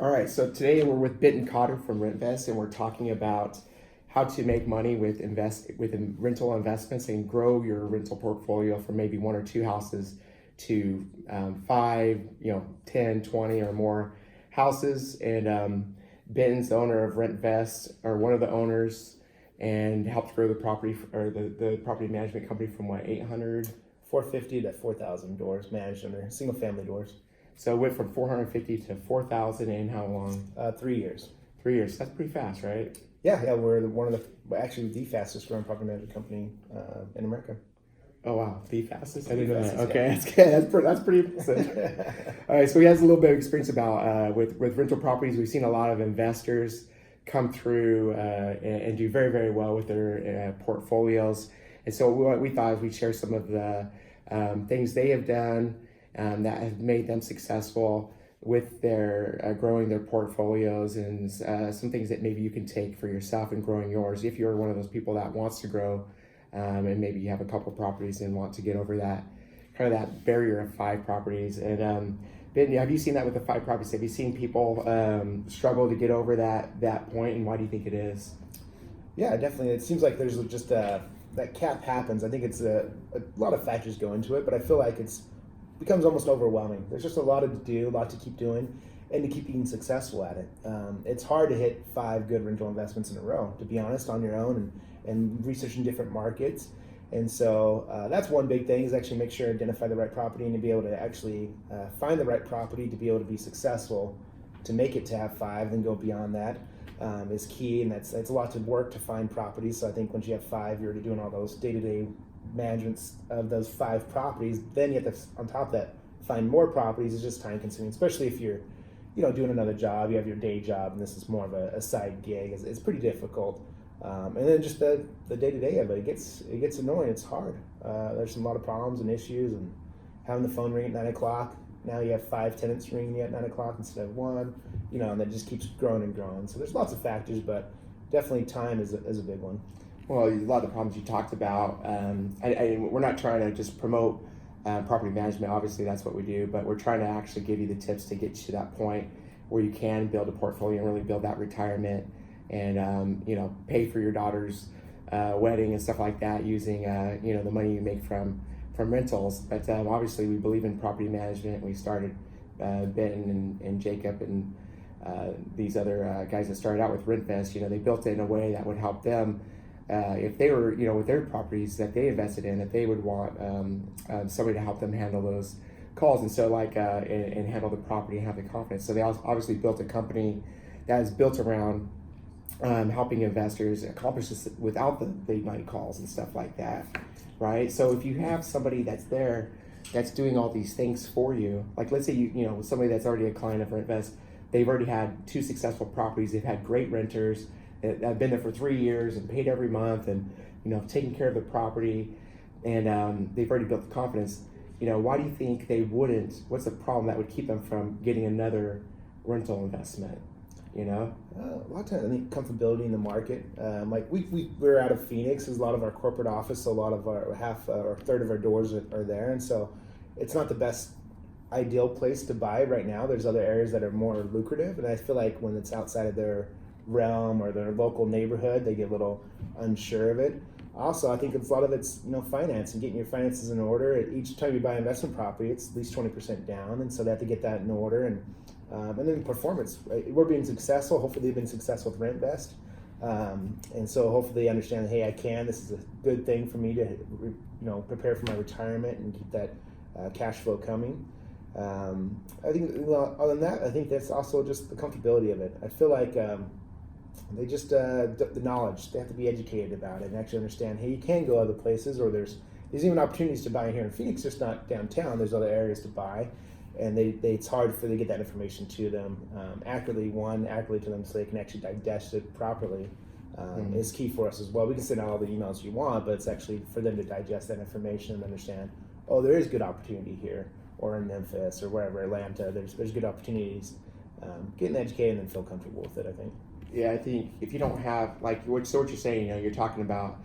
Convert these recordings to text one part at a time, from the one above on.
All right, so today we're with Benton from RentVest, and we're talking about how to make money with rental investments and grow your rental portfolio from maybe one or two houses to five, 10, 20 or more houses. And Benton's the owner of RentVest, or one of the owners, and helped grow the property or the property management company from what, 800? 450 to 4,000 doors managed under single family doors. So it went from 450 to 4,000 in how long? 3 years. 3 years. That's pretty fast, right? Yeah, we're one of actually the fastest growing property management company in America. Oh wow, the fastest. I didn't know that. Fastest, Okay, yeah. that's good. That's pretty impressive. All right, so he has a little bit of experience about with rental properties. We've seen a lot of investors come through and do very, very well with their portfolios. And so what we thought is we'd share some of the things they have done that have made them successful with their growing their portfolios, and some things that maybe you can take for yourself in growing yours if you're one of those people that wants to grow, and maybe you have a couple properties and want to get over that kind of that barrier of 5 properties. And Ben, have you seen that with the 5 properties? Have you seen people struggle to get over that point, and why do you think it is? Yeah, definitely. It seems like there's just that cap happens. I think it's a lot of factors go into it, but I feel like it's becomes almost overwhelming. There's just a lot to do, a lot to keep doing, and to keep being successful at it. It's hard to hit 5 good rental investments in a row, to be honest, on your own and researching different markets. And so that's one big thing, is actually make sure to identify the right property and to be able to actually find the right property to be able to be successful, to make it to have 5 and go beyond that. Is key, and it's a lot to work to find properties. So I think once you have 5, you're already doing all those day-to-day managements of those 5 properties. Then you have to, on top of that, find more properties. Is just time consuming, especially if you're doing another job, you have your day job, and this is more of a side gig. It's pretty difficult. And then just the day-to-day of it, it gets annoying. It's hard. There's a lot of problems and issues, and having the phone ring at 9 o'clock. Now you have 5 tenants ringing you at 9 o'clock instead of 1, and that just keeps growing and growing. So there's lots of factors, but definitely time is a big one. Well, a lot of the problems you talked about, we're not trying to just promote property management. Obviously, that's what we do, but we're trying to actually give you the tips to get you to that point where you can build a portfolio and really build that retirement, and pay for your daughter's wedding and stuff like that using the money you make from rentals. But obviously, we believe in property management. We started Benton and Jacob and these other guys that started out with RentVest. They built it in a way that would help them. If they were, with their properties that they invested in, that they would want somebody to help them handle those calls, and so and handle the property and have the confidence. So they obviously built a company that is built around helping investors accomplish this without the big money calls and stuff like that, right? So if you have somebody that's there, that's doing all these things for you, like let's say somebody that's already a client of RentVest, they've already had 2 successful properties, they've had great renters. I've been there for 3 years and paid every month, and taking care of the property, and they've already built the confidence. Why do you think they wouldn't? What's the problem that would keep them from getting another rental investment? A lot of times, I think comfortability in the market. Like we're out of Phoenix. Is a lot of our corporate office. So a lot of our half or third of our doors are there, and so it's not the best ideal place to buy right now. There's other areas that are more lucrative, and I feel like when it's outside of their realm or their local neighborhood, they get a little unsure of it. Also, I think a lot of it's finance and getting your finances in order. Each time you buy investment property, it's at least 20% down, and so they have to get that in order. And then performance. Right? We're being successful. Hopefully, they've been successful with RentVest, and so hopefully they understand that, hey, I can. This is a good thing for me to prepare for my retirement and keep that cash flow coming. I think other than that, I think that's also just the comfortability of it. I feel like they just the knowledge. They have to be educated about it and actually understand. Hey, you can go other places, or there's even opportunities to buy here in Phoenix, just not downtown. There's other areas to buy, and it's hard for them to get that information to them accurately to them, so they can actually digest it properly. Is key for us as well. We can send out all the emails you want, but it's actually for them to digest that information and understand. Oh, there is good opportunity here, or in Memphis, or wherever, Atlanta. There's good opportunities. Getting educated and then feel comfortable with it, I think. Yeah, I think if you don't have, what you're saying, you're talking about,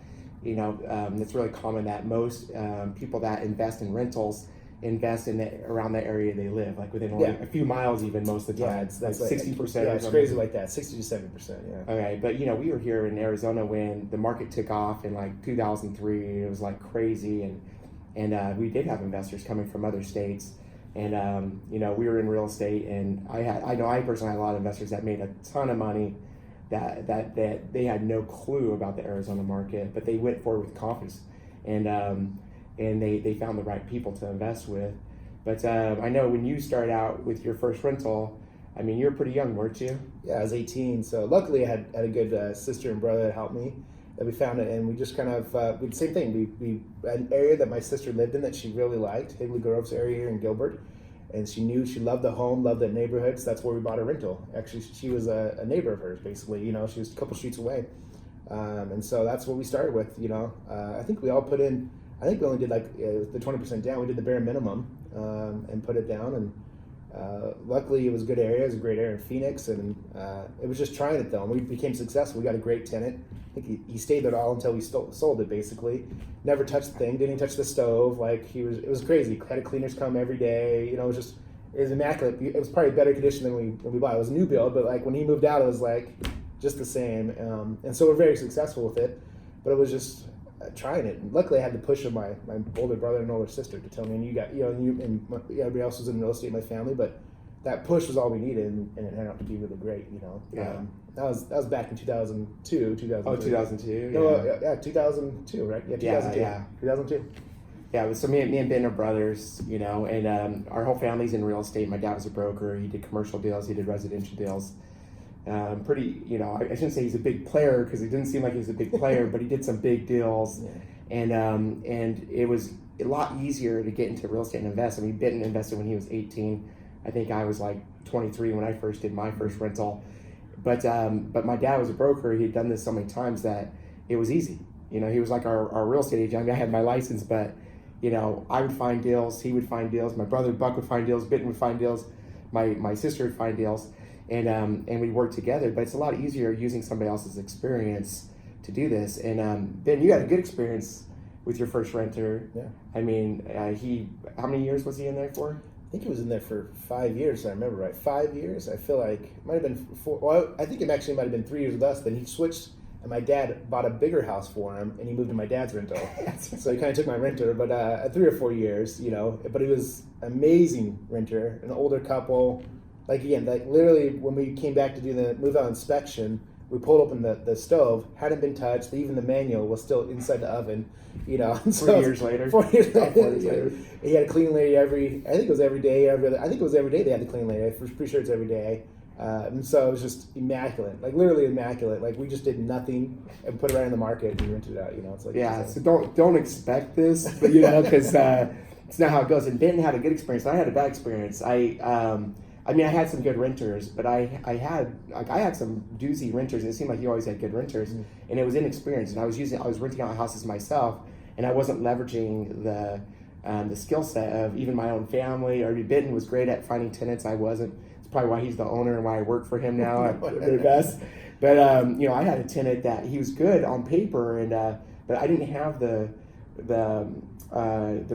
it's really common that most people that invest in rentals invest in around the area they live, like within only a few miles, even most of the time. It's like like 60%. Yeah, it's crazy like that, 60 to 70%. Yeah. Okay, but we were here in Arizona when the market took off in like 2003. It was like crazy, and we did have investors coming from other states, and we were in real estate, and I personally had a lot of investors that made a ton of money. That they had no clue about the Arizona market, but they went forward with confidence, and they found the right people to invest with. But I know when you started out with your first rental, I mean, you were pretty young, weren't you? Yeah, I was 18. So luckily I had a good sister and brother that helped me, that we found it. And we just kind of, same thing. We an area that my sister lived in that she really liked, Higley Groves area here in Gilbert. And she loved the home, loved the neighborhood. So that's where we bought a rental. Actually, she was a neighbor of hers, basically. She was a couple streets away. And so that's what we started with, I think we all put in, I think we only did like the 20% down. We did the bare minimum and put it down. And luckily it was a good area. It was a great area in Phoenix. And it was just trying it though. And we became successful. We got a great tenant. I think he stayed there all until we sold it basically. Never touched the thing, didn't even touch the stove. It was crazy. Had cleaners come every day. It was immaculate. It was probably better condition than we bought. It was a new build, but like when he moved out, it was like just the same. And so we're very successful with it. But it was just trying it. And luckily, I had the push of my older brother and older sister to tell me, and everybody else was in real estate in my family, but that push was all we needed, and it turned out to be really great. Yeah. That was back in 2002, 2003. Oh, 2002. No, yeah, 2002, right? Yeah, 2002. Yeah. 2002. Yeah, so me and Ben are brothers, and our whole family's in real estate. My dad was a broker. He did commercial deals. He did residential deals. I shouldn't say he's a big player because he didn't seem like he was a big player, but he did some big deals. Yeah. And it was a lot easier to get into real estate and invest. I mean, Benton invested when he was 18. I think I was like 23 when I first did my first rental. But my dad was a broker. He had done this so many times that it was easy. He was like our real estate agent. I mean, I had my license, but I would find deals. He would find deals. My brother Buck would find deals. Benton would find deals. My sister would find deals. And we work together, but it's a lot easier using somebody else's experience to do this. And Ben, you had a good experience with your first renter. Yeah. I mean, how many years was he in there for? I think he was in there for 5 years, if I remember right. 5 years? I feel like it might have been 4. Well, I think it actually might have been 3 years with us. Then he switched, and my dad bought a bigger house for him, and he moved to my dad's rental. So he kind of took my renter, but 3 or 4 years, But he was amazing renter, an older couple. Literally when we came back to do the move out inspection, we pulled open the stove, hadn't been touched, even the manual was still inside the oven, So 4 years later. 4 years later. 4 years later. He had a clean lady I think it was every day, I think it was every day they had the clean lady. I'm pretty sure it's every day. And so it was just immaculate, literally immaculate. We just did nothing and put it right in the market and rented it out, It's like, yeah, so don't expect this, but because it's not how it goes. And Benton had a good experience, and I had a bad experience. I had some good renters, but I had some doozy renters, and it seemed like you always had good renters, and it was inexperienced. And I was renting out houses myself, and I wasn't leveraging the skill set of even my own family. Or Benton was great at finding tenants. I wasn't. It's probably why he's the owner and why I work for him now at the best. But I had a tenant that he was good on paper, and but I didn't have the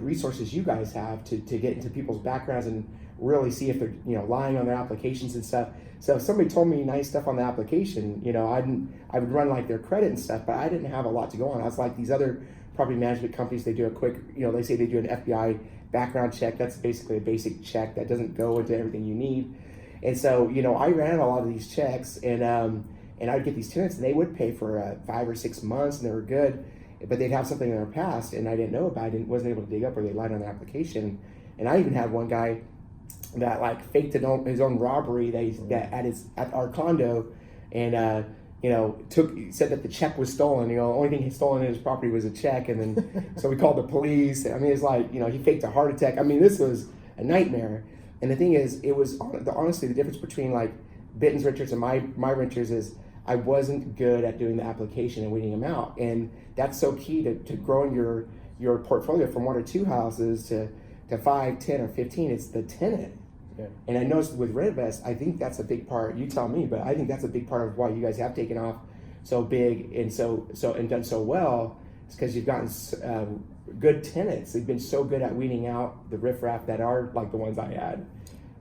resources you guys have to get into people's backgrounds and really see if they're lying on their applications and stuff. So if somebody told me nice stuff on the application, I would run their credit and stuff, but I didn't have a lot to go on. I was like these other property management companies. They do a quick, they say they do an FBI background check. That's basically a basic check that doesn't go into everything you need. And so I ran a lot of these checks, and I'd get these tenants, and they would pay for 5 or 6 months, and they were good, but they'd have something in their past, and I didn't know about it. Wasn't able to dig up, or they lied on their application. And I even had one guy that faked his own robbery that at our condo, and said that the check was stolen. The only thing he stolen in his property was a check, and then so we called the police. I mean, it's he faked a heart attack. I mean, this was a nightmare. And the thing is, it was honestly the difference between Benton's renters and my renters is I wasn't good at doing the application and weeding them out, and that's so key to growing your portfolio from 1 or 2 houses to 5, 10, or 15. It's the tenant. Yeah. And I noticed with RentVest, I think that's a big part. You tell me, but I think that's a big part of why you guys have taken off so big and so done so well. It's because you've gotten good tenants. They've been so good at weeding out the riffraff that are like the ones I had.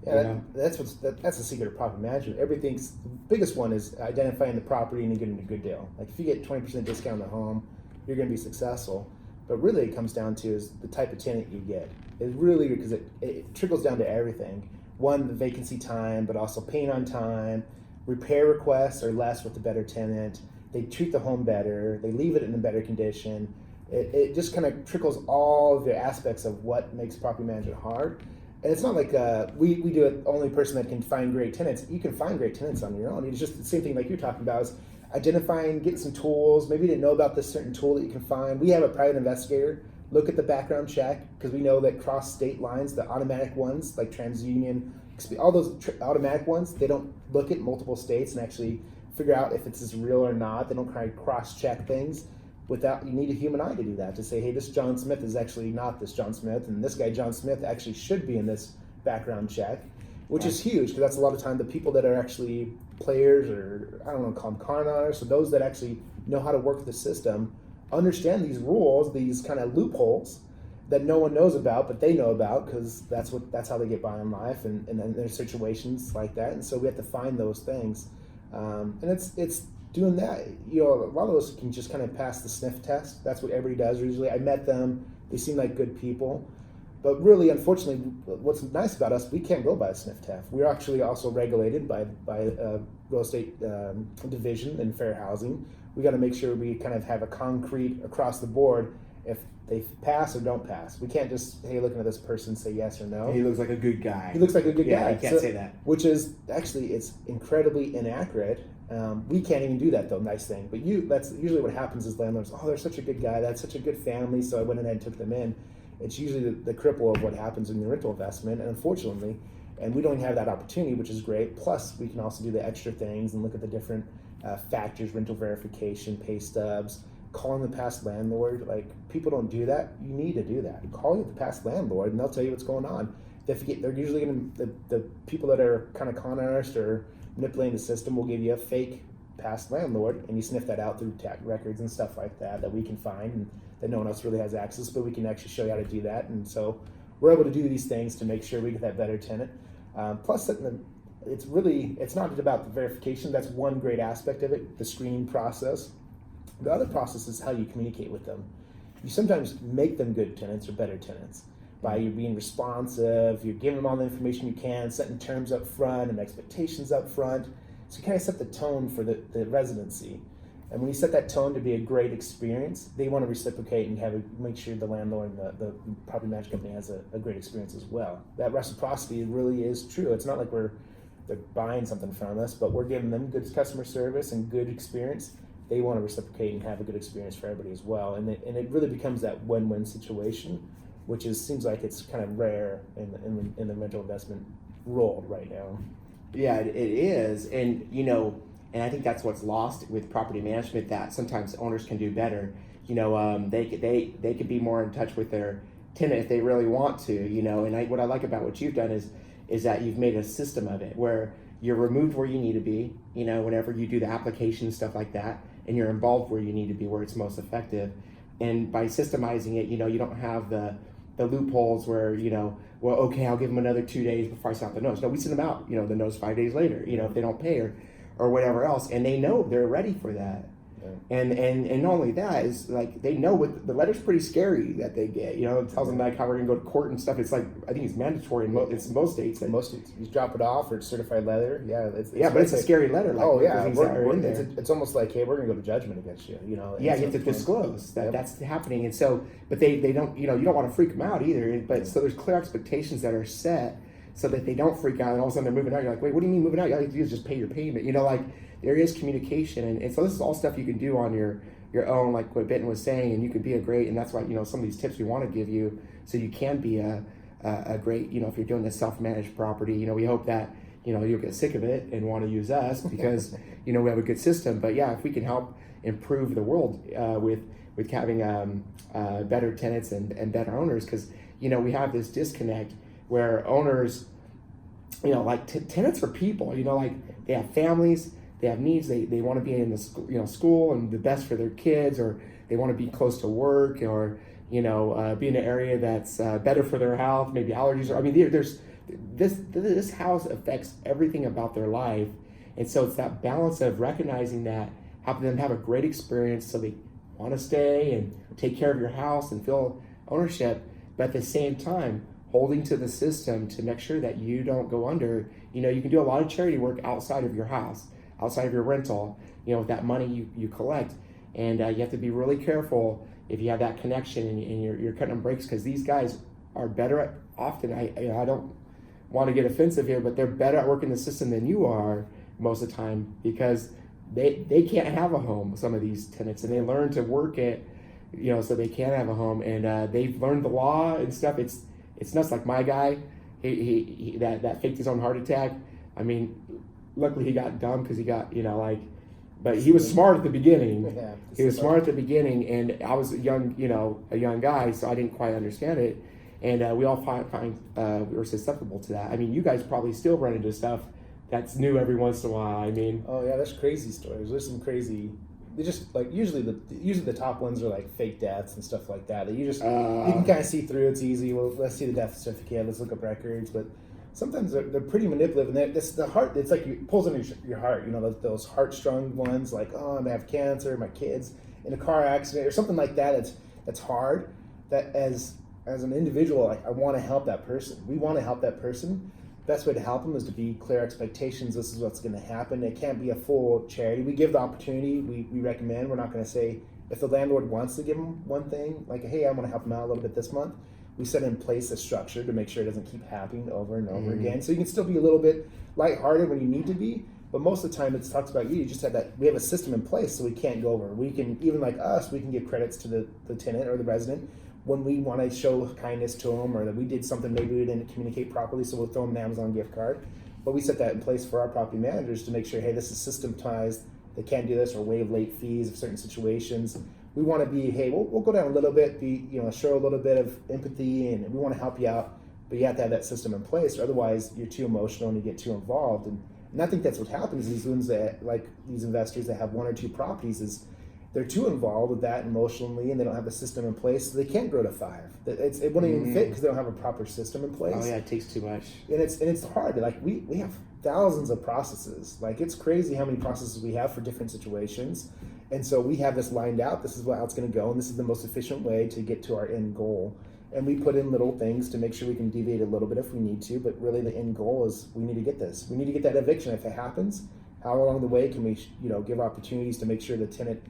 Yeah, that's the secret of property management. Everything's the biggest one is identifying the property and getting a good deal. Like if you get 20% discount on the home, you're going to be successful. But really, it comes down to is the type of tenant you get. It's really because it trickles down to everything. One, the vacancy time, but also paying on time. Repair requests are less with the better tenant. They treat the home better. They leave it in a better condition. It just kind of trickles all of the aspects of what makes property management hard. And it's not like we do it, only person that can find great tenants. You can find great tenants on your own. It's just the same thing like you're talking about is identifying, getting some tools. Maybe you didn't know about this certain tool that you can find. We have a private investigator look at the background check because we know that cross state lines, the automatic ones like TransUnion, all those automatic ones, they don't look at multiple states and actually figure out if it's real or not. They don't try to cross check things. You need a human eye to do that, to say, hey, this John Smith is actually not this John Smith, and this guy John Smith actually should be in this background check, which is huge because that's a lot of time the people that are actually players, or I don't want to call them con artists, so those that actually know how to work the system, understand these rules, these kind of loopholes that no one knows about, but they know about because that's how they get by in life, and then there's situations like that, and so we have to find those things, and it's doing that. A lot of those can just kind of pass the sniff test. That's what everybody does usually. I met them, they seem like good people, but really, unfortunately, what's nice about us, we can't go by a sniff test. We're actually also regulated by real estate division and fair housing. We got to make sure we kind of have a concrete across the board if they pass or don't pass. We can't just, hey, looking at this person, say yes or no. He looks like a good guy. He looks like a good guy. You can't say that. Which is actually, it's incredibly inaccurate. We can't even do that though, nice thing. But that's usually what happens is landlords, oh, they're such a good guy, that's such a good family, so I went ahead and took them in. It's usually the cripple of what happens in the rental investment, and unfortunately, and we don't have that opportunity, which is great. Plus, we can also do the extra things and look at the different factors, rental verification, pay stubs, calling the past landlord. Like, people don't do that. You need to do that. Call the past landlord, and they'll tell you what's going on. They're usually going to, the people that are kind of con artists or manipulating the system will give you a fake past landlord, and you sniff that out through tax records and stuff like that we can find, and that no one else really has access, but we can actually show you how to do that. And so we're able to do these things to make sure we get that better tenant. Plus, it's not about the verification. That's one great aspect of it, the screening process. The other process is how you communicate with them. You sometimes make them good tenants or better tenants by you being responsive, you're giving them all the information you can, setting terms up front and expectations up front. So you kind of set the tone for the residency. And when you set that tone to be a great experience, they want to reciprocate and make sure the landlord and the property management company has a great experience as well. That reciprocity really is true. It's not like they're buying something from us, but we're giving them good customer service and good experience. They want to reciprocate and have a good experience for everybody as well. And it really becomes that win-win situation, which seems like it's kind of rare in the rental investment world right now. Yeah, it is, and and I think that's what's lost with property management, that sometimes owners can do better. They could be more in touch with their tenant if they really want to. And what I like about what you've done is that you've made a system of it where you're removed where you need to be. Whenever you do the application and stuff like that, and you're involved where you need to be, where it's most effective. And by systemizing it, you don't have the loopholes where, well, okay, I'll give them another 2 days before I send out the notice. No, we send them out, the notice 5 days later, if they don't pay or whatever else. And they know they're ready for that. Yeah. And not only that, is like they know what the letter's pretty scary that they get. It tells them like how we're gonna go to court and stuff. It's like, I think it's mandatory in most states. In most states, you drop it off or it's certified letter. Yeah, but it's a scary letter. Like, it's almost like, hey, we're gonna go to judgment against you. Yeah, you have to disclose that that's happening, and so, but they don't. You don't want to freak them out either. But so there's clear expectations that are set so that they don't freak out, and all of a sudden they're moving out. You're like, wait, what do you mean moving out? All you have to do is just pay your payment. There is communication, and so this is all stuff you can do on your own, like what Benton was saying, and you could be and that's why, some of these tips we want to give you so you can be a great, if you're doing a self-managed property, we hope that, you'll get sick of it and want to use us because, we have a good system. But yeah, if we can help improve the world with having better tenants and better owners, because, we have this disconnect where owners, tenants are people, like they have families, they have needs, they want to be in the school and the best for their kids, or they want to be close to work, or be in an area that's better for their health, maybe allergies. Or I mean, there's this house affects everything about their life, and so it's that balance of recognizing that, helping them have a great experience, so they want to stay and take care of your house and feel ownership, but at the same time holding to the system to make sure that you don't go under. You can do a lot of charity work outside of your house, outside of your rental, with that money you collect. And you have to be really careful if you have that connection and you're cutting on brakes, because these guys are better at, often, I don't want to get offensive here, but they're better at working the system than you are most of the time, because they can't have a home, some of these tenants, and they learn to work it, so they can have a home. And they've learned the law and stuff. It's nuts. Like my guy, he that faked his own heart attack. I mean, luckily he got dumb because he got, but he was smart at the beginning. Yeah, he was smart at the beginning, and I was a young guy, so I didn't quite understand it. And we all find we were susceptible to that. I mean, you guys probably still run into stuff that's new every once in a while. I mean, oh yeah, there's crazy stories. There's some crazy. They just like usually the top ones are like fake deaths and stuff like that. That you can kind of see through. It's easy. Well, let's see the death certificate. Let's look up records. But sometimes they're pretty manipulative. And the heart. It's like it pulls on your heart. Those heart-strung ones. Like, oh, I have cancer. My kids in a car accident or something like that. That's hard. That as an individual, like, I want to help that person. We want to help that person. Best way to help them is to be clear expectations. This is what's going to happen. It can't be a full charity. We give the opportunity. We recommend. We're not going to say, if the landlord wants to give them one thing, like, hey, I want to help them out a little bit this month, we set in place a structure to make sure it doesn't keep happening over and over again. So you can still be a little bit lighthearted when you need to be, but most of the time it talks about you just had that. We have a system in place, so we can't go over. We can, even like us, we can give credits to the tenant or the resident when we want to show kindness to them, or that we did something maybe we didn't communicate properly, so we'll throw them an Amazon gift card. But we set that in place for our property managers to make sure, hey, this is systematized. They can't do this, or waive late fees of certain situations. We want to be, hey, we'll go down a little bit, show a little bit of empathy, and we want to help you out, but you have to have that system in place, or otherwise you're too emotional and you get too involved. And I think that's what happens. These ones that, like these investors that have one or two properties, is they're too involved with that emotionally, and they don't have a system in place, so they can't grow to 5. It won't even fit because they don't have a proper system in place. Oh yeah, it takes too much. And it's hard. Like we have thousands of processes. Like, it's crazy how many processes we have for different situations. And so we have this lined out. This is how it's going to go, and this is the most efficient way to get to our end goal. And we put in little things to make sure we can deviate a little bit if we need to, but really the end goal is we need to get this. We need to get that eviction if it happens. How along the way can we, give opportunities to make sure the tenant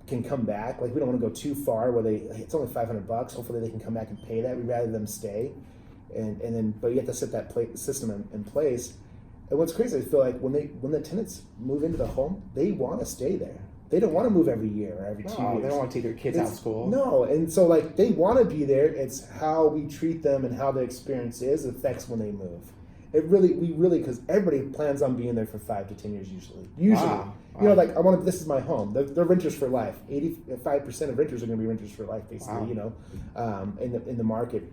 can come back? Like, we don't want to go too far where it's only $500. Hopefully they can come back and pay that. We'd rather them stay, and then but you have to set that system in place. And what's crazy, I feel like when the tenants move into the home, they want to stay there. They don't want to move every year or every 2 years. They don't want to take their kids out of school. No, and so like they want to be there. It's how we treat them and how the experience is affects when they move. We really, because everybody plans on being there for 5 to 10 years usually. Wow. Like, this is my home. They're renters for life. 85% of renters are going to be renters for life, basically. Wow. In the market,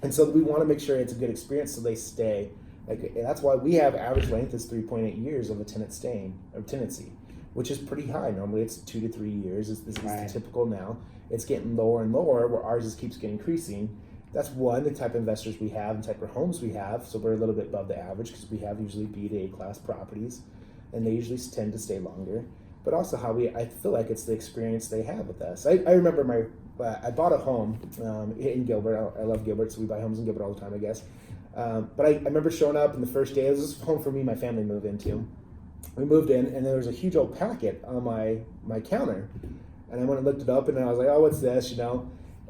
and so we want to make sure it's a good experience so they stay. Like, and that's why we have average length is 3.8 years of a tenant staying or tenancy, which is pretty high. Normally it's 2 to 3 years. This is the typical now. It's getting lower and lower, where ours keeps getting increasing. That's one, the type of investors we have and type of homes we have. So we're a little bit above the average because we have usually B to A class properties, and they usually tend to stay longer. But also I feel like it's the experience they have with us. I remember I bought a home in Gilbert. I love Gilbert, so we buy homes in Gilbert all the time, I guess. But I remember showing up, and the first day, it was this home for me and my family moved into. We moved in, and there was a huge old packet on my counter. And I went and looked it up, and I was like, oh, what's this,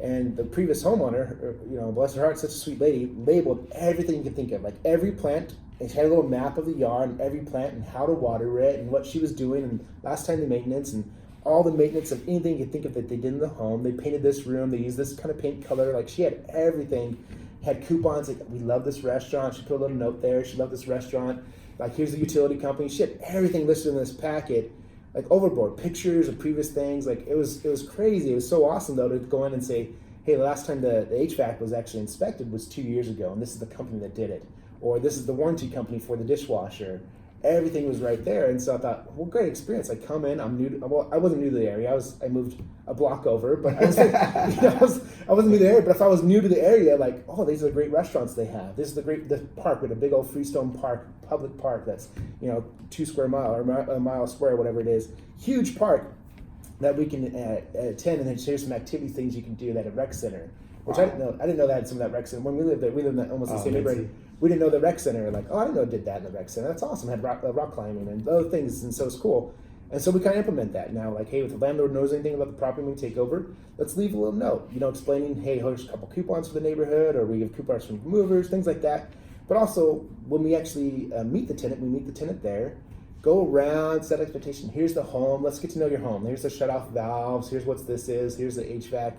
And the previous homeowner, bless her heart, such a sweet lady, labeled everything you can think of, like every plant. And she had a little map of the yard and every plant and how to water it and what she was doing and last time the maintenance and all the maintenance of anything you can think of that they did in the home. They painted this room. They used this kind of paint color. Like, she had everything. Had coupons like, we love this restaurant. She put a little note there. She loved this restaurant. Like, here's the utility company. She had everything listed in this packet. Like, overboard pictures of previous things. Like, it was crazy. It was so awesome though to go in and say, hey, the last time the HVAC was actually inspected was 2 years ago, and this is the company that did it, or this is the warranty company for the dishwasher, Everything was right there, and so I thought, well, great experience. I come in, I'm new. I wasn't new to the area. I moved a block over, but I was like, I wasn't new to the area. But if I was new to the area, like, oh, these are the great restaurants they have. This is the park with a big old freestone park, public park that's 2 square mile or a mile square, whatever it is, huge park that we can attend, and then here's some activity things you can do at a rec center. Which I didn't know. I didn't know that had some of that rec center. When we lived there, we lived in almost the same neighborhood. We didn't know the rec center. Like, oh, I didn't know it did that in the rec center. That's awesome. It had rock climbing and other things, and so it's cool. And so we kind of implement that now. Like, hey, if the landlord knows anything about the property when we take over, let's leave a little note, explaining, hey, here's a couple coupons for the neighborhood, or we give coupons from movers, things like that. But also, when we actually meet the tenant, we meet the tenant there. Go around, set expectation. Here's the home. Let's get to know your home. Here's the shut-off valves. Here's what this is. Here's the HVAC.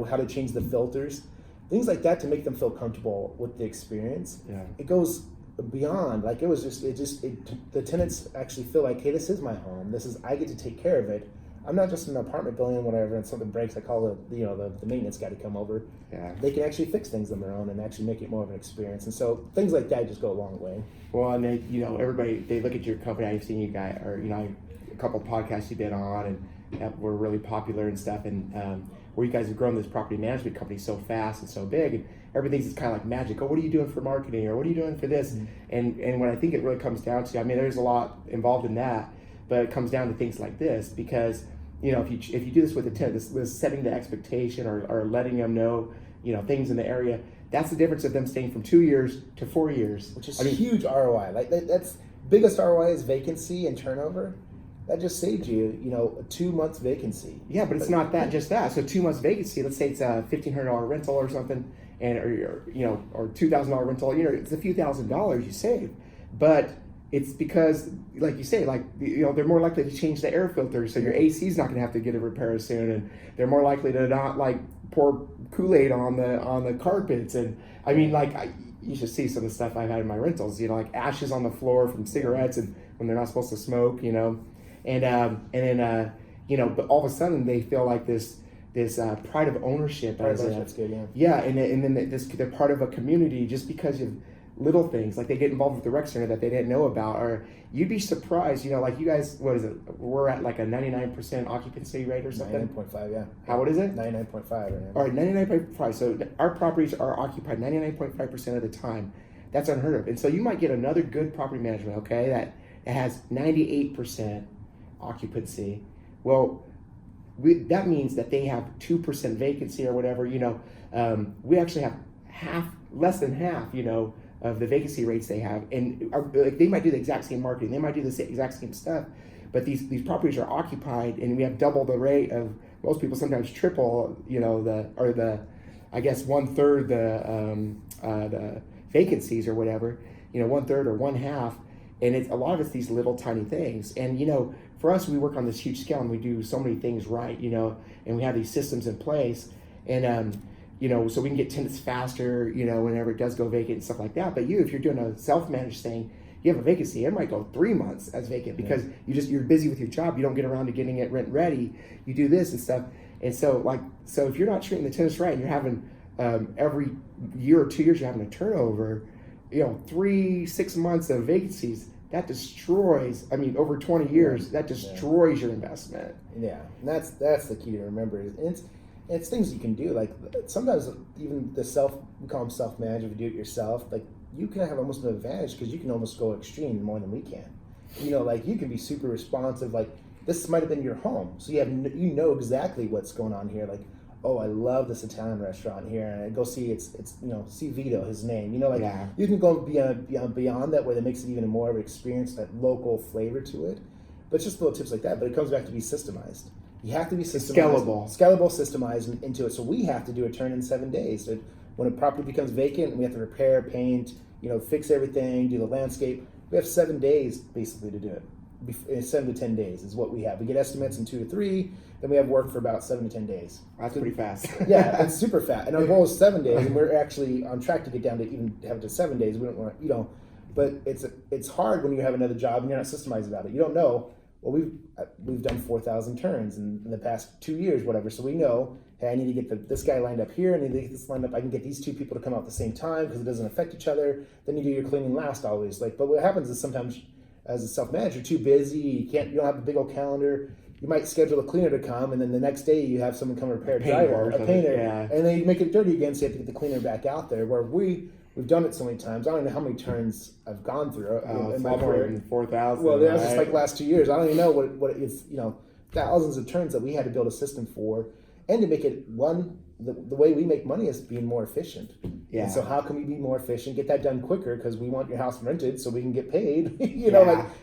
How to change the filters. Things like that to make them feel comfortable with the experience. Yeah. It goes beyond. Like, the tenants actually feel like, hey, this is my home. I get to take care of it. I'm not just in an apartment building, whatever, and something breaks, I call the maintenance guy to come over. Yeah. They can actually fix things on their own and actually make it more of an experience. And so things like that just go a long way. Well, and they, everybody, they look at your company. I've seen you guys, or a couple of podcasts you've been on, and that were really popular and stuff, and where you guys have grown this property management company so fast and so big, and everything's just kind of like magic. Oh, what are you doing for marketing, or what are you doing for this? Mm-hmm. And what I think it really comes down to, there's a lot involved in that, but it comes down to things like this, because if you do this with a tenant, this setting the expectation, or letting them know things in the area, that's the difference of them staying from 2 years to 4 years, which is huge ROI. Like that's biggest ROI is vacancy and turnover. That just saved you, a 2 months vacancy. Yeah, but it's not just that. So 2 months vacancy, let's say it's a $1,500 rental or something, or $2,000 rental. It's a few $1,000s you save, but it's because, like you say, they're more likely to change the air filter, so your AC is not going to have to get a repair soon, and they're more likely to not pour Kool-Aid on the carpets, and you should see some of the stuff I've had in my rentals. Like ashes on the floor from cigarettes, and when they're not supposed to smoke, And then but all of a sudden they feel like this pride of ownership. That's good, yeah. Yeah, and then they're part of a community just because of little things. Like they get involved with the rec center that they didn't know about, or you'd be surprised. Like you guys, what is it? We're at like a 99% occupancy rate or something. 99.5, yeah. What is it? 99.5 right now. All right, 99.5. So our properties are occupied 99.5% of the time. That's unheard of. And so you might get another good property management, okay, that has 98% occupancy. Well, that means that they have 2% vacancy or whatever. We actually have less than half, of the vacancy rates they have, and they might do the exact same marketing, they might do the exact same stuff, but these properties are occupied, and we have double the rate of most people, sometimes triple, I guess 1/3 the vacancies or whatever, 1/3 or 1/2, and a lot of it's these little tiny things, and for us, we work on this huge scale, and we do so many things right, and we have these systems in place, and so we can get tenants faster, whenever it does go vacant and stuff like that. But if you're doing a self-managed thing, you have a vacancy, it might go 3 months as vacant because you're busy with your job. You don't get around to getting it rent ready. You do this and stuff. And so if you're not treating the tenants right, and you're having every year or 2 years, you're having a turnover, 3-6 months of vacancies, that destroys, over 20 years, that destroys your investment. Yeah, and that's the key to remember. It's things you can do. Like sometimes even we call them self-managed, if you do it yourself, like you can have almost an advantage because you can almost go extreme more than we can. You can be super responsive. Like this might have been your home, so you know exactly what's going on here. Like, oh, I love this Italian restaurant here, and I go see see Vito, his name. You can go beyond that, where that makes it even more of an experience, that local flavor to it. But it's just little tips like that. But it comes back to be systemized. You have to be systemized, scalable, systemized into it. So we have to do a turn in 7 days. So when a property becomes vacant, we have to repair, paint, fix everything, do the landscape. We have 7 days basically to do it. 7 to 10 days is what we have. We get estimates in 2 to 3. Then we have work for about 7 to 10 days. That's pretty fast. Yeah, it's super fast. And our goal is 7 days, and we're actually on track to get down to even have it to 7 days. We don't want to, but it's hard when you have another job and you're not systemized about it. You don't know. Well, we've done 4,000 turns in the past 2 years, whatever. So we know, hey, I need to get this guy lined up here. I need to get this lined up. I can get these 2 people to come out at the same time because it doesn't affect each other. Then you do your cleaning last always. But what happens is sometimes as a self-manager, too busy. You don't have a big old calendar. You might schedule a cleaner to come, and then the next day you have someone come repair a dryer, a painter, and then you make it dirty again, so you have to get the cleaner back out there. Where we've done it so many times. I don't know how many turns I've gone through in my career. 4,000. Well, that's just like last 2 years. I don't even know what it's, thousands of turns that we had to build a system for, and to make it the way we make money is being more efficient. Yeah. And so how can we be more efficient, get that done quicker, because we want your house rented so we can get paid.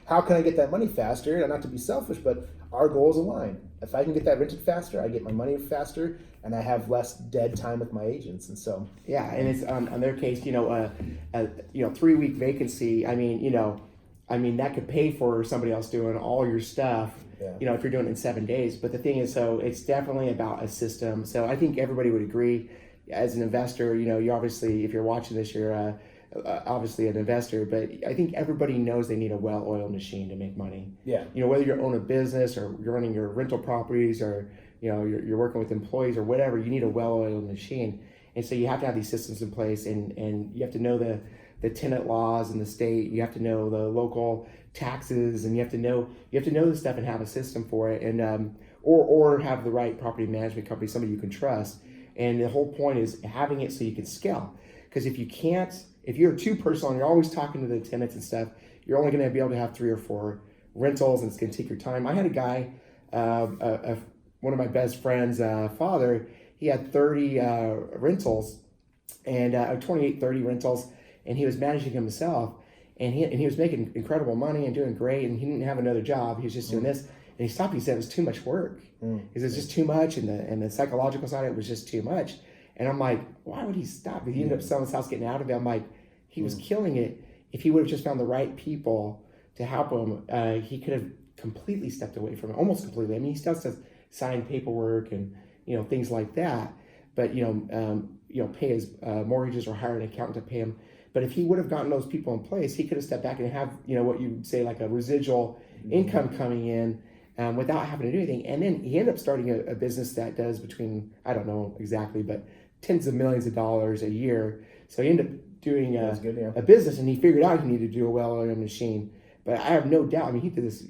How can I get that money faster? And not to be selfish, but our goals align. If I can get that rented faster, I get my money faster, and I have less dead time with my agents. And so and it's on their case, 3-week vacancy. I mean that could pay for somebody else doing all your stuff. Yeah. If you're doing it in 7 days. But the thing is, so it's definitely about a system. So I think everybody would agree. As an investor, you obviously, if you're watching this, you're obviously an investor. But I think everybody knows they need a well-oiled machine to make money. Yeah. Whether you own a business or you're running your rental properties or you're working with employees or whatever, you need a well-oiled machine. And so you have to have these systems in place, and you have to know the tenant laws in the state. You have to know the local taxes, and you have to know this stuff and have a system for it, and or have the right property management company, somebody you can trust. And the whole point is having it so you can scale. Because if you're too personal and you're always talking to the tenants and stuff, you're only going to be able to have 3 or 4 rentals, and it's going to take your time. I had a guy, one of my best friends' father, he had 30 rentals, and 28, 30 rentals, and he was managing himself. And he was making incredible money and doing great, and he didn't have another job. He was just doing this, and he stopped. He said it was too much work. He said it's just too much, and the psychological side of it was just too much. And I'm like, why would he stop? He ended up selling his house, getting out of it. I'm like, he was killing it. If he would have just found the right people to help him, he could have completely stepped away from it, almost completely. I mean, he still does sign paperwork and things like that, but pay his mortgages or hire an accountant to pay him. But if he would have gotten those people in place, he could have stepped back and have, what you would say like a residual income coming in without having to do anything. And then he ended up starting a business that does between, I don't know exactly, but tens of millions of dollars a year. So he ended up doing a business, and he figured out he needed to do a well-oiled machine. But I have no doubt, I mean, he did this,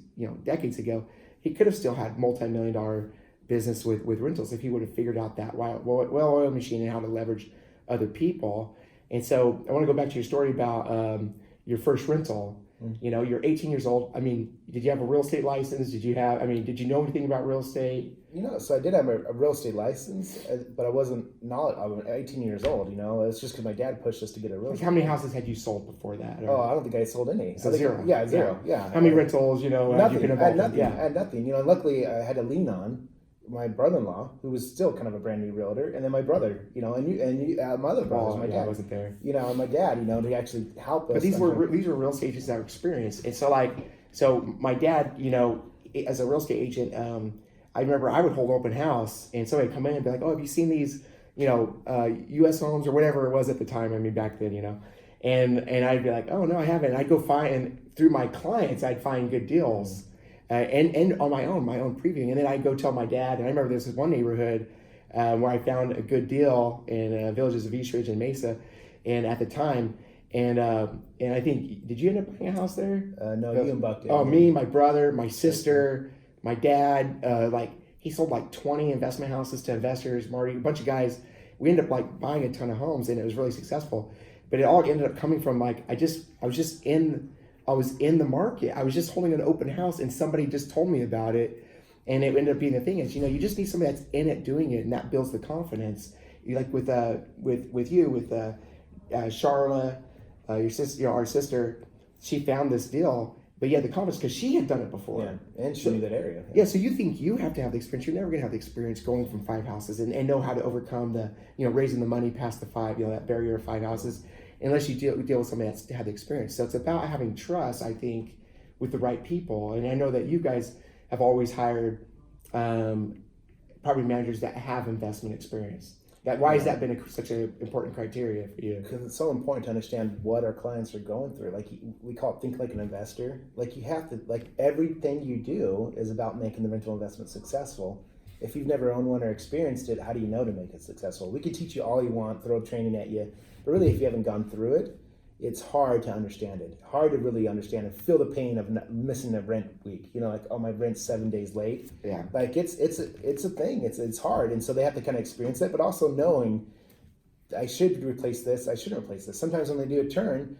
decades ago. He could have still had multi-million-dollar business with rentals if he would have figured out that well-oiled machine and how to leverage other people. And so I want to go back to your story about your first rental. You're 18 years old. I mean, did you have a real estate license? Did you know anything about real estate? So I did have a real estate license, but I wasn't I was 18 years old, It's just because my dad pushed us to get a real estate. How many houses had you sold before that? Or? Oh, I don't think I sold any. So zero. Zero. Yeah. How many rentals, Nothing. I had nothing. I had nothing. And luckily I had a lien on my brother-in-law, who was still kind of a brand new realtor, and then my brother, and my other brothers, my dad. I wasn't there. And my dad, to actually help us. But these were real estate agents that were experienced. And so my dad, as a real estate agent, I remember I would hold open house, and somebody would come in and be like, "Oh, have you seen these, U.S. homes or whatever it was at the time?" I mean, back then, and I'd be like, "Oh no, I haven't." And I'd go find, and through my clients, I'd find good deals. And on my own previewing, and then I go tell my dad. And I remember this is one neighborhood where I found a good deal in Villages of Eastridge and Mesa, and at the time, and I think, did you end up buying a house there? No, you and Buck did. Oh, me, my brother, my sister, my dad. He sold 20 investment houses to investors. Marty, a bunch of guys. We ended up buying a ton of homes, and it was really successful. But it all ended up coming from I was in the market. I was just holding an open house, and somebody just told me about it, and it ended up being the thing is, you just need somebody that's in it doing it, and that builds the confidence. With Charla, your sister, our sister, she found this deal, but you had the confidence because she had done it before. Yeah, and she knew that area. Yeah, so you think you have to have the experience. You're never going to have the experience going from 5 houses and know how to overcome the, raising the money past the 5, that barrier of 5 houses, unless you deal with somebody that's had the experience. So it's about having trust, I think, with the right people. And I know that you guys have always hired property managers that have investment experience. Why has that been such an important criteria for you? Because it's so important to understand what our clients are going through. We call it think like an investor. You have to, everything you do is about making the rental investment successful. If you've never owned one or experienced it, how do you know to make it successful? We could teach you all you want, throw training at you, but really if you haven't gone through it, it's hard to understand it, hard to really understand and feel the pain of missing a rent week. Like, oh, my rent's 7 days late. Yeah. Like it's a thing. It's hard, and so they have to kind of experience it, but also knowing I should replace this, I shouldn't replace this. Sometimes when they do a turn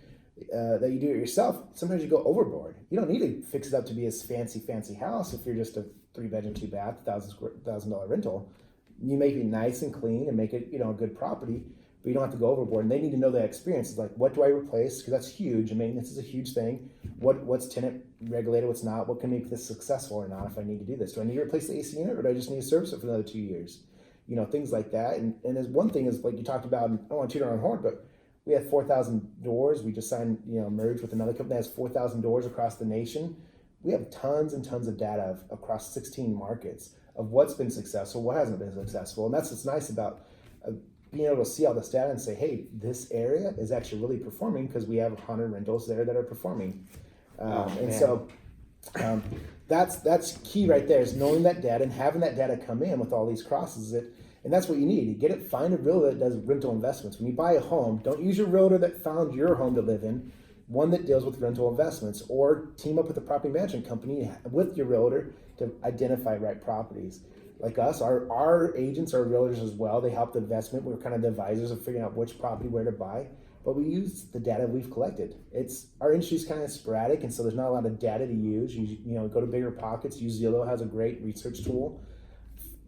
that you do it yourself, sometimes you go overboard. You don't need to fix it up to be a fancy house if you're just a 3-bedroom, 2-bath, $1,000 rental. You make it nice and clean and make it a good property. But you don't have to go overboard, and they need to know that experience. It's like, what do I replace? Because that's huge. Maintenance is a huge thing. What's tenant regulated? What's not? What can make this successful or not? If I need to do this, do I need to replace the AC unit, or do I just need to service it for another 2 years? Things like that. And there's one thing is, like you talked about. And I don't want to toot our own horn, but we have 4,000 doors. We just signed, merged with another company that has 4,000 doors across the nation. We have tons and tons of data across 16 markets of what's been successful, what hasn't been successful, and that's what's nice about being able to see all this data and say, hey, this area is actually really performing because we have 100 rentals there that are performing. So that's key right there, is knowing that data and having that data come in with all these crosses. And that's what you need. You get it. Find a realtor that does rental investments. When you buy a home, don't use your realtor that found your home to live in. One that deals with rental investments, or team up with a property management company with your realtor to identify right properties. Like us, our agents are realtors as well. They help the investment. We're kind of the advisors of figuring out which property where to buy. But we use the data we've collected. Our industry is kind of sporadic, and so there's not a lot of data to use. You go to Bigger Pockets. Use Zillow has a great research tool.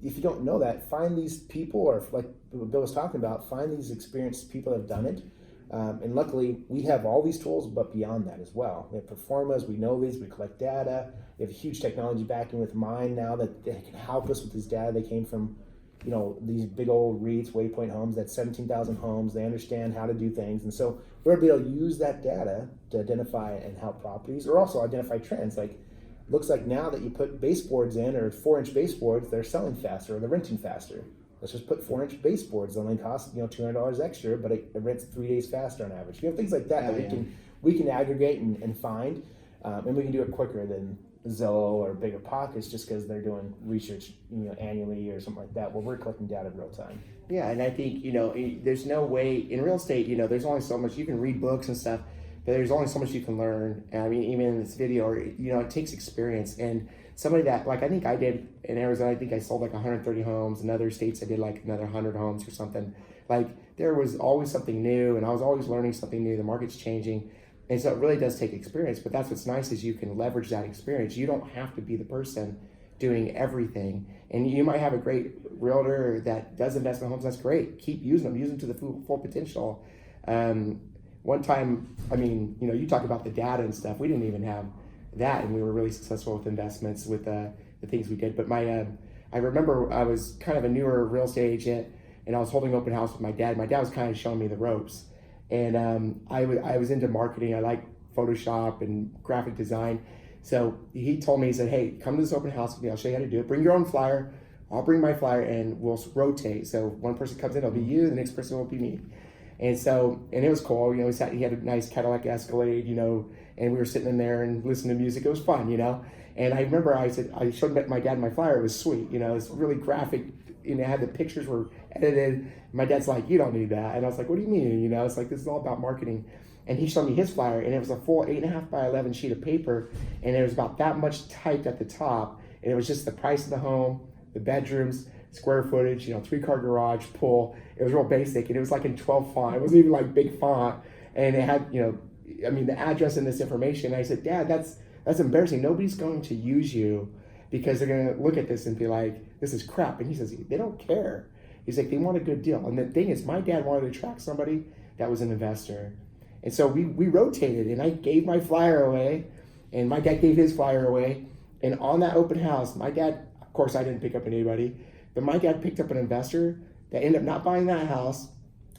If you don't know that, find these people, or like Bill was talking about, find these experienced people that have done it. And luckily, we have all these tools, but beyond that as well. We have Performas, we know these, we collect data. We have huge technology backing with Mine now that they can help us with this data. They came from, these big old REITs, Waypoint Homes, that's 17,000 homes. They understand how to do things. And so we're able to use that data to identify and help properties, or also identify trends. Like, looks like now that you put baseboards in, or 4-inch baseboards, they're selling faster, or they're renting faster. Let's just put 4-inch baseboards. They only cost $200 extra, but it rents 3 days faster on average. Things like that we can aggregate and find, and we can do it quicker than Zillow or Bigger Pockets, just because they're doing research annually or something like that. Where we're collecting data in real time. Yeah, and I think there's no way in real estate. There's only so much you can read books and stuff, but there's only so much you can learn. And I mean, even in this video, or it takes experience. And somebody that, like, I think I did in Arizona, I think I sold like 130 homes. In other states, I did like another 100 homes or something. Like, there was always something new, and I was always learning something new. The market's changing. And so it really does take experience, but that's what's nice, is you can leverage that experience. You don't have to be the person doing everything. And you might have a great realtor that does investment homes. That's great. Keep using them. Use them to the full potential. One time, I mean, you talk about the data and stuff. We didn't even have that, and we were really successful with investments with the things we did. But I remember I was kind of a newer real estate agent, and I was holding open house with my dad. My dad was kind of showing me the ropes. And I was into marketing. I like Photoshop and graphic design. So he told me, he said, hey, come to this open house with me. I'll show you how to do it. Bring your own flyer. I'll bring my flyer, and we'll rotate. So one person comes in, it'll be you. The next person will be me. And it was cool. He had a nice Cadillac Escalade, and we were sitting in there and listening to music. It was fun, And I remember I showed my dad my flyer. It was sweet. It's really graphic. Had the pictures were edited. My dad's like, you don't need that. And I was like, what do you mean? It's like, this is all about marketing. And he showed me his flyer, and it was a full 8.5 by 11 sheet of paper. And it was about that much typed at the top. And it was just the price of the home, the bedrooms, square footage, 3-car garage, pool. It was real basic. And it was like in 12 font. It wasn't even like big font. And it had, the address and this information. And I said, Dad, that's embarrassing. Nobody's going to use you, because they're going to look at this and be like, this is crap. And he says, they don't care. He's like, they want a good deal. And the thing is, my dad wanted to attract somebody that was an investor. And so we rotated, and I gave my flyer away, and my dad gave his flyer away. And on that open house, my dad, of course, I didn't pick up anybody, but my dad picked up an investor that ended up not buying that house.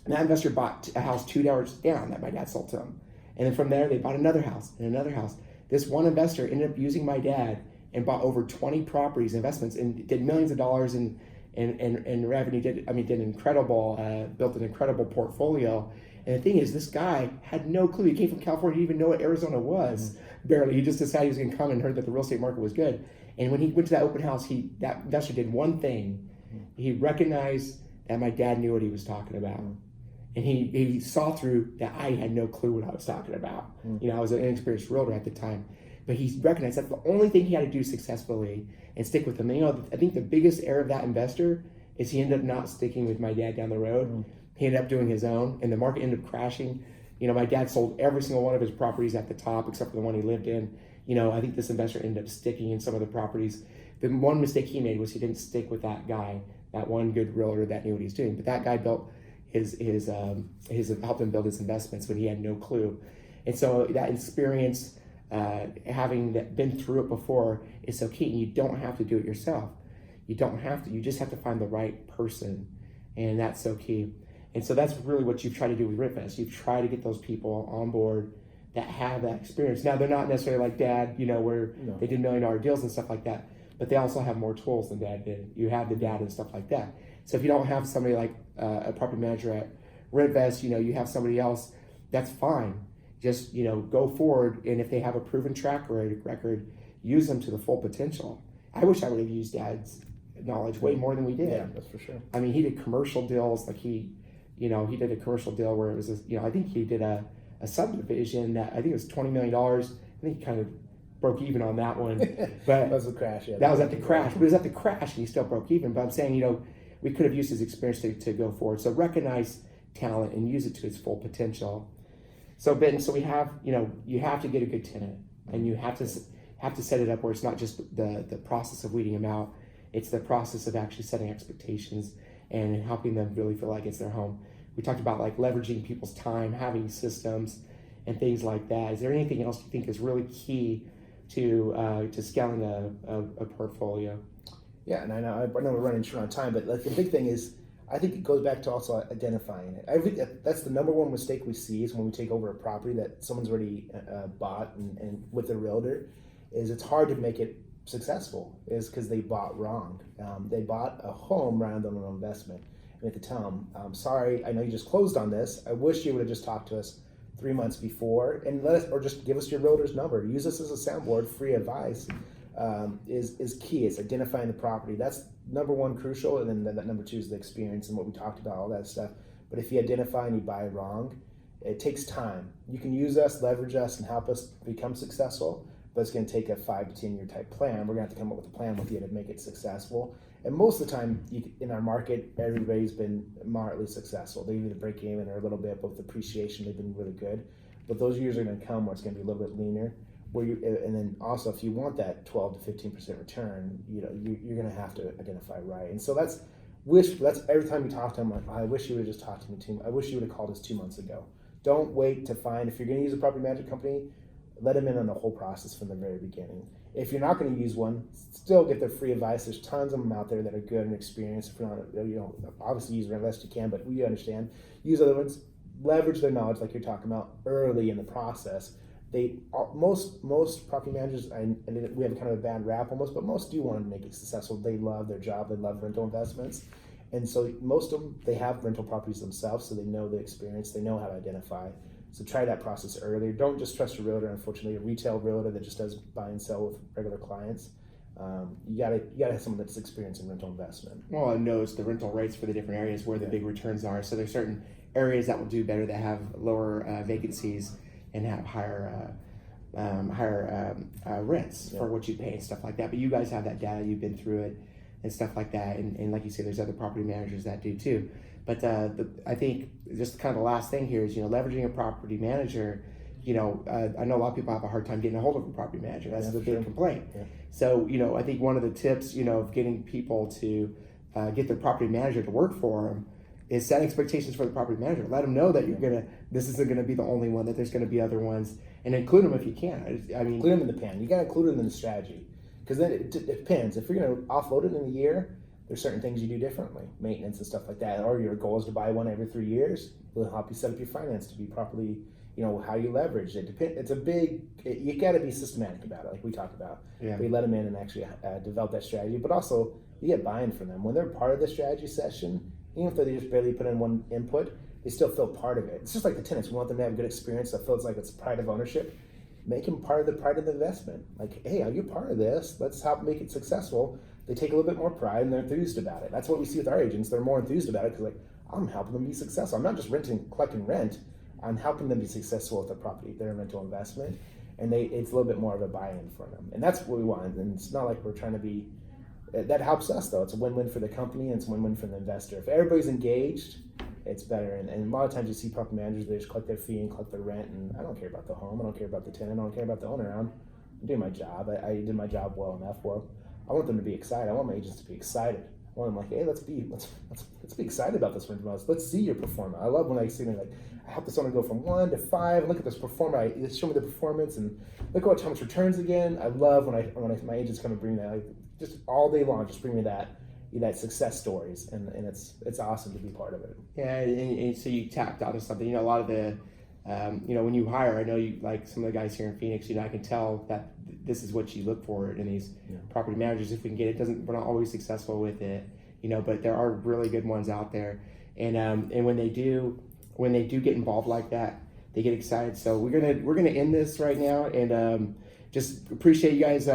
And that investor bought a house 2 doors down that my dad sold to him. And then from there, they bought another house and another house. This one investor ended up using my dad and bought over 20 properties, investments, and did millions of dollars in revenue. Did incredible, built an incredible portfolio. And the thing is, this guy had no clue. He came from California. He didn't even know what Arizona was, barely. He just decided he was going to come and heard that the real estate market was good. And when he went to that open house, that investor did one thing. He recognized that my dad knew what he was talking about. And he saw through that I had no clue what I was talking about. I was an inexperienced realtor at the time. But he recognized that's the only thing he had to do successfully and stick with him. And, I think the biggest error of that investor is he ended up not sticking with my dad down the road. He ended up doing his own, and the market ended up crashing. My dad sold every single one of his properties at the top except for the one he lived in. I think this investor ended up sticking in some of the properties. The one mistake he made was he didn't stick with that guy, that one good realtor that knew what he was doing. But that guy built his helped him build his investments when he had no clue. And so that experience, having been through it before, is so key. And you don't have to do it yourself. You don't have to. You just have to find the right person, and that's so key. And so that's really what you've tried to do with RentFest. You've tried to get those people on board that have that experience. Now, they're not necessarily like Dad, where they did $1 million deals and stuff like that, but they also have more tools than Dad did. You have the data and stuff like that. So if you don't have somebody like a property manager at RentVest, you have somebody else, that's fine. Just, go forward, and if they have a proven track record, use them to the full potential. I wish I would have used Dad's knowledge way more than we did. Yeah, that's for sure. I mean, he did commercial deals, like he did a commercial deal where it was, I think he did a subdivision that I think it was $20 million. I think he kind of broke even on that one. But that was the crash. Yeah, that was at the crash. But it was at the crash, and he still broke even. But I'm saying, we could have used his experience to go forward. So recognize talent and use it to its full potential. So Benton, we have, you have to get a good tenant, and you have to set it up where it's not just the process of weeding them out. It's the process of actually setting expectations and helping them really feel like it's their home. We talked about like leveraging people's time, having systems, and things like that. Is there anything else you think is really key to scaling a portfolio? Yeah, and I know we're running short on time, but like the big thing is, I think it goes back to also identifying it. I think that's the number one mistake we see is when we take over a property that someone's already bought and with a realtor, is it's hard to make it successful, is because they bought wrong. They bought a home rather than an investment. And we have to tell them, I'm sorry, I know you just closed on this. I wish you would have just talked to us 3 months before and or just give us your realtor's number. Use this as a soundboard. Free advice is key. It's identifying the property. That's number one crucial. And then that number two is the experience and what we talked about, all that stuff. But if you identify and you buy wrong, it takes time. You can use us, leverage us, and help us become successful. But it's going to take a 5 to 10 year type plan. We're going to have to come up with a plan with you to make it successful. And most of the time, in our market, everybody's been moderately successful. They either break even or a little bit, but with appreciation, they've been really good. But those years are going to come where it's going to be a little bit leaner. And then also, if you want that 12 to 15% return, you're going to have to identify right. And so that's every time we talk to them, like, I wish you would have just talked to me. I wish you would have called us 2 months ago. Don't wait to find. If you're going to use a property management company, let them in on the whole process from the very beginning. If you're not going to use one, still get their free advice. There's tons of them out there that are good and experienced. If you're not, obviously use RentVest you can, but we understand. Use other ones. Leverage their knowledge, like you're talking about, early in the process. Most property managers, and we have kind of a bad rap almost, but most do want to make it successful. They love their job. They love rental investments. And so most of them, they have rental properties themselves, so they know the experience. They know how to identify. So try that process earlier. Don't just trust a realtor, unfortunately, a retail realtor that just does buy and sell with regular clients. You gotta have someone that's experienced in rental investment. Well, and knows the rental rates for the different areas where the big returns are. So there's certain areas that will do better, that have lower vacancies and have higher rents for what you pay and stuff like that. But you guys have that data, you've been through it and stuff like that. And like you say, there's other property managers that do too. But I think just kind of the last thing here is, leveraging a property manager. I know a lot of people have a hard time getting a hold of a property manager. That's the big complaint. Yeah. So, I think one of the tips, of getting people to get their property manager to work for them is set expectations for the property manager. Let them know that this isn't going to be the only one, that there's going to be other ones, and include them if you can. Include them in the plan. You got to include them in the strategy, because then it depends. If you're going to offload it in a year, there's certain things you do differently, maintenance and stuff like that. Or your goal is to buy one every 3 years. We'll help you set up your finance to be properly, how you leverage it. It's you got to be systematic about it, like we talked about. Yeah. We let them in and actually develop that strategy, but also you get buy-in from them when they're part of the strategy session. Even if they just barely put in one input, they still feel part of it. It's just like the tenants. We want them to have a good experience that feels like it's pride of ownership. Make them part of the pride of the investment. Like, hey, are you part of this? Let's help make it successful. They take a little bit more pride and they're enthused about it. That's what we see with our agents. They're more enthused about it because, like, I'm helping them be successful. I'm not just collecting rent. I'm helping them be successful with the property, their rental investment, and it's a little bit more of a buy-in for them, and that's what we want. And it's not like we're trying to be. That helps us though. It's a win-win for the company, and it's a win-win for the investor. If everybody's engaged, it's better. And a lot of times you see property managers, they just collect their fee and collect their rent, and I don't care about the home, I don't care about the tenant, I don't care about the owner. I'm doing my job. I did my job well enough. Well, I want them to be excited. I want my agents to be excited. I want them like, hey, let's be excited about this one. Let's see your performance. I love when I see them like, I help this owner go from 1 to 5. Look at this performer. They show me the performance and look at how much returns again. I love when my agents come and bring that, like, just all day long, just bring me that success stories, and it's awesome to be part of it. Yeah, and so you tapped onto something. You know, a lot of the, when you hire, I know you, like some of the guys here in Phoenix, I can tell that this is what you look for in these property managers. If we can get it, we're not always successful with it, but there are really good ones out there. And when they do get involved like that, they get excited. So we're gonna end this right now, and just appreciate you guys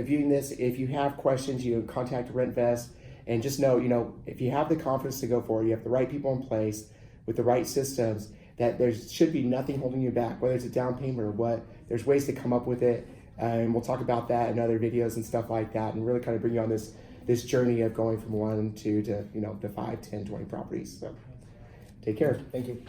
viewing this. If you have questions, contact RentVest, and just know, if you have the confidence to go forward, you have the right people in place with the right systems, that there should be nothing holding you back, whether it's a down payment or what. There's ways to come up with it, and we'll talk about that in other videos and stuff like that, and really kind of bring you on this journey of going from 1 to 5, 10, 20 properties. So take care. Thank you.